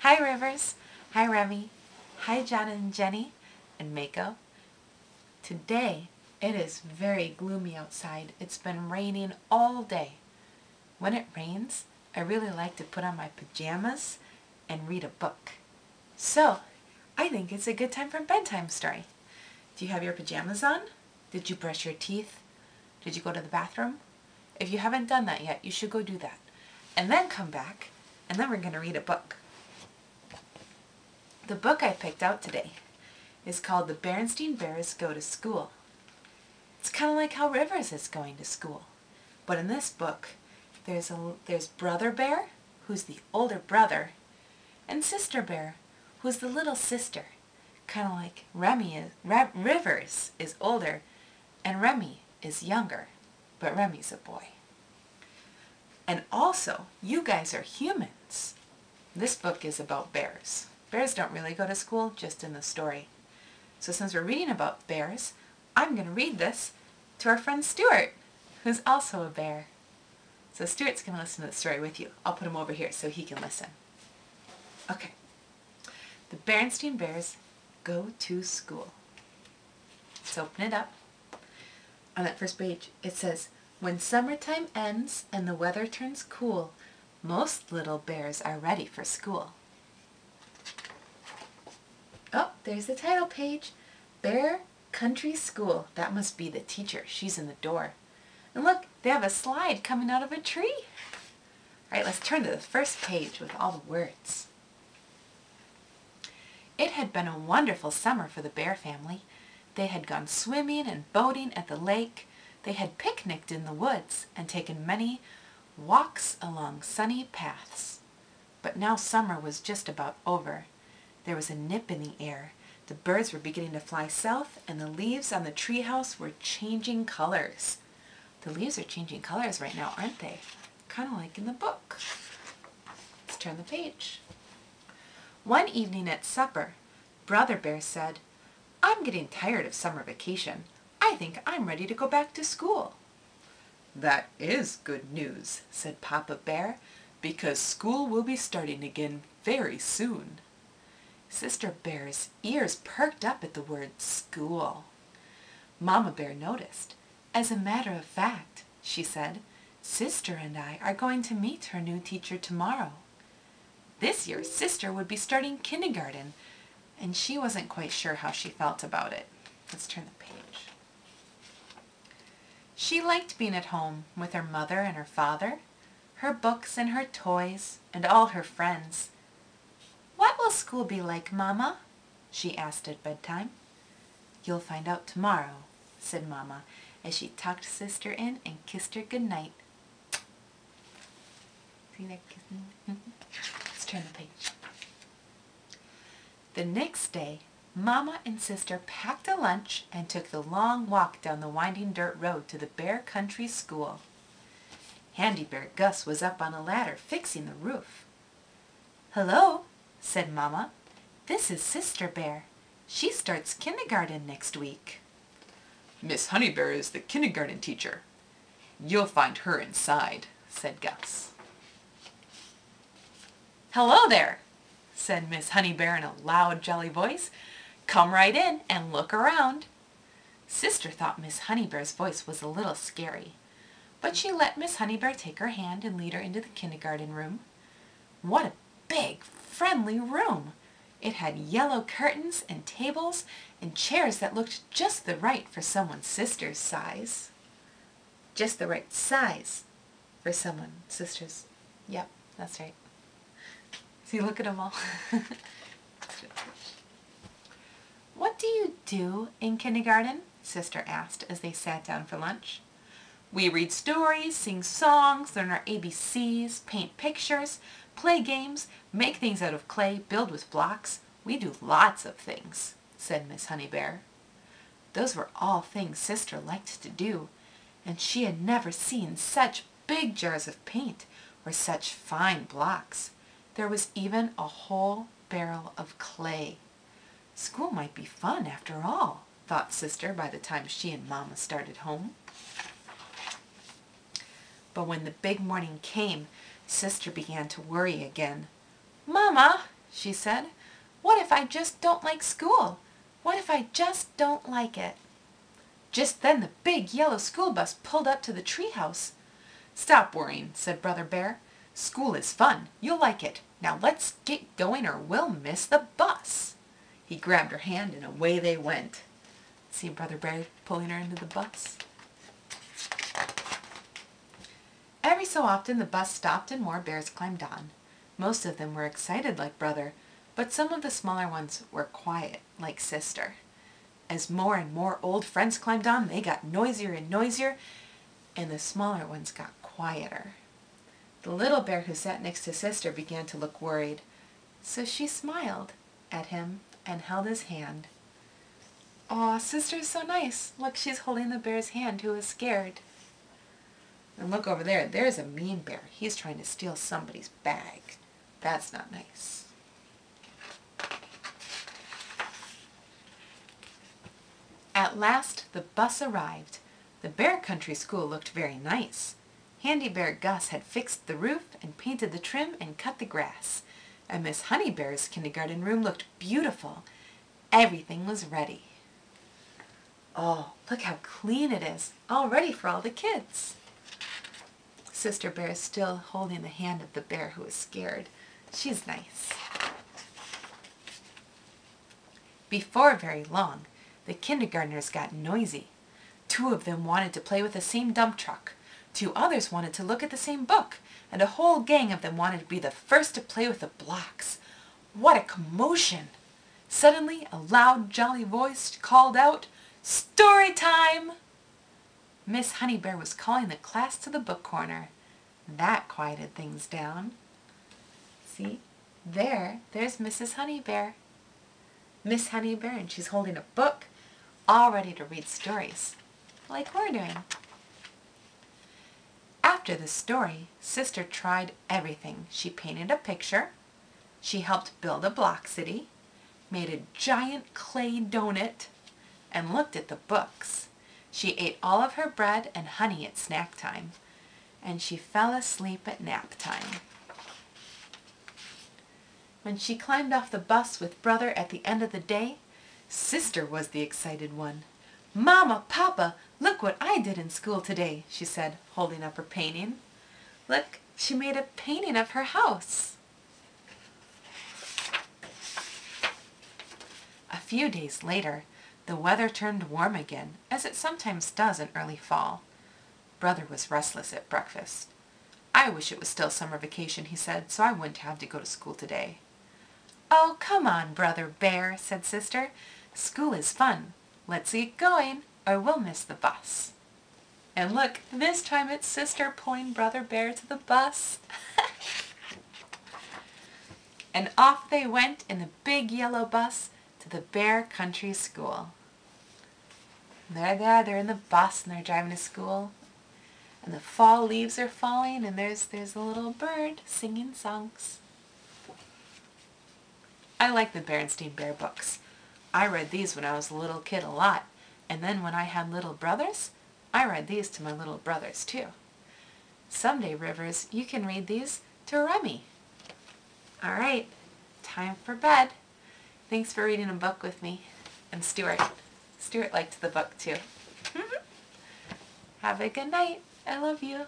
Hi Rivers, hi Remy, hi John and Jenny, and Mako. Today it is very gloomy outside. It's been raining all day. When it rains, I really like to put on my pajamas and read a book. So, I think it's a good time for a bedtime story. Do you have your pajamas on? Did you brush your teeth? Did you go to the bathroom? If you haven't done that yet, you should go do that. And then come back, and then we're going to read a book. The book I picked out today is called The Berenstain Bears Go to School. It's kind of like how Rivers is going to school. But in this book, there's Brother Bear, who's the older brother, and Sister Bear, who's the little sister. Kind of like Rivers is older, and Remy is younger, but Remy's a boy. And also, you guys are humans. This book is about bears. Bears don't really go to school, just in the story. So since we're reading about bears, I'm going to read this to our friend Stuart, who's also a bear. So Stuart's going to listen to the story with you. I'll put him over here so he can listen. Okay. The Berenstain Bears Go to School. Let's open it up. On that first page, it says, "When summertime ends and the weather turns cool, most little bears are ready for school." Oh, there's the title page. Bear Country School. That must be the teacher. She's in the door. And look, they have a slide coming out of a tree. All right, let's turn to the first page with all the words. It had been a wonderful summer for the bear family. They had gone swimming and boating at the lake. They had picnicked in the woods and taken many walks along sunny paths. But now summer was just about over. There was a nip in the air. The birds were beginning to fly south, and the leaves on the treehouse were changing colors. The leaves are changing colors right now, aren't they? Kind of like in the book. Let's turn the page. One evening at supper, Brother Bear said, "I'm getting tired of summer vacation. I think I'm ready to go back to school." "That is good news," said Papa Bear, "because school will be starting again very soon." Sister Bear's ears perked up at the word school. Mama Bear noticed. "As a matter of fact," she said, "Sister and I are going to meet her new teacher tomorrow." This year, Sister would be starting kindergarten, and she wasn't quite sure how she felt about it. Let's turn the page. She liked being at home with her mother and her father, her books and her toys, and all her friends. "What will school be like, Mama?" she asked at bedtime. "You'll find out tomorrow," said Mama, as she tucked Sister in and kissed her goodnight. See that kissing? Let's turn the page. The next day, Mama and Sister packed a lunch and took the long walk down the winding dirt road to the Bear Country School. Handy Bear Gus was up on a ladder fixing the roof. "Hello," said Mama. "This is Sister Bear. She starts kindergarten next week." "Miss Honeybear is the kindergarten teacher. You'll find her inside," said Gus. "Hello there," said Miss Honeybear in a loud, jolly voice. "Come right in and look around." Sister thought Miss Honeybear's voice was a little scary, but she let Miss Honeybear take her hand and lead her into the kindergarten room. What a big, friendly room! It had yellow curtains and tables and chairs that looked just the right for someone's sister's size. Just the right size for someone's sister's. Yep, that's right. See, look at them all. "What do you do in kindergarten?" Sister asked as they sat down for lunch. "We read stories, sing songs, learn our ABCs, paint pictures, play games, make things out of clay, build with blocks. We do lots of things," said Miss Honeybear. Those were all things Sister liked to do, and she had never seen such big jars of paint or such fine blocks. There was even a whole barrel of clay. School might be fun after all, thought Sister by the time she and Mama started home. But when the big morning came, Sister began to worry again. "Mama," she said. "What if I just don't like school? What if I just don't like it?" Just then the big yellow school bus pulled up to the treehouse. "Stop worrying," said Brother Bear. "School is fun. You'll like it. Now let's get going or we'll miss the bus." He grabbed her hand and away they went. See Brother Bear pulling her into the bus? Every so often the bus stopped and more bears climbed on. Most of them were excited like Brother, but some of the smaller ones were quiet like Sister. As more and more old friends climbed on, they got noisier and noisier, and the smaller ones got quieter. The little bear who sat next to Sister began to look worried, so she smiled at him and held his hand. "Aw, Sister's so nice. Look, she's holding the bear's hand who is scared." And look over there, there's a mean bear. He's trying to steal somebody's bag. That's not nice. At last the bus arrived. The Bear Country School looked very nice. Handy Bear Gus had fixed the roof and painted the trim and cut the grass. And Miss Honey Bear's kindergarten room looked beautiful. Everything was ready. Oh, look how clean it is, all ready for all the kids. Sister Bear is still holding the hand of the bear who is scared. She's nice. Before very long, the kindergartners got noisy. 2 of them wanted to play with the same dump truck. 2 others wanted to look at the same book, and a whole gang of them wanted to be the first to play with the blocks. What a commotion! Suddenly, a loud, jolly voice called out, "Story time!" Miss Honey Bear was calling the class to the book corner. That quieted things down. See, there's Mrs. Honey Bear. Miss Honey Bear, and she's holding a book, all ready to read stories, like we're doing. After the story, Sister tried everything. She painted a picture, she helped build a block city, made a giant clay donut, and looked at the books. She ate all of her bread and honey at snack time, and she fell asleep at nap time. When she climbed off the bus with Brother at the end of the day, Sister was the excited one. "Mama, Papa, look what I did in school today," she said, holding up her painting. Look, she made a painting of her house. A few days later, the weather turned warm again, as it sometimes does in early fall. Brother was restless at breakfast. "I wish it was still summer vacation," he said, "so I wouldn't have to go to school today." "Oh, come on, Brother Bear," said Sister. "School is fun. Let's get going, or we'll miss the bus." And look, this time it's Sister pulling Brother Bear to the bus. And off they went in the big yellow bus to the Bear Country School. There they are, they're in the bus and they're driving to school. And the fall leaves are falling and there's a little bird singing songs. I like the Berenstain Bear books. I read these when I was a little kid a lot, and then when I had little brothers, I read these to my little brothers too. Someday, Rivers, you can read these to Remy. All right, time for bed. Thanks for reading a book with me. And Stuart. Stuart liked the book too. Have a good night. I love you.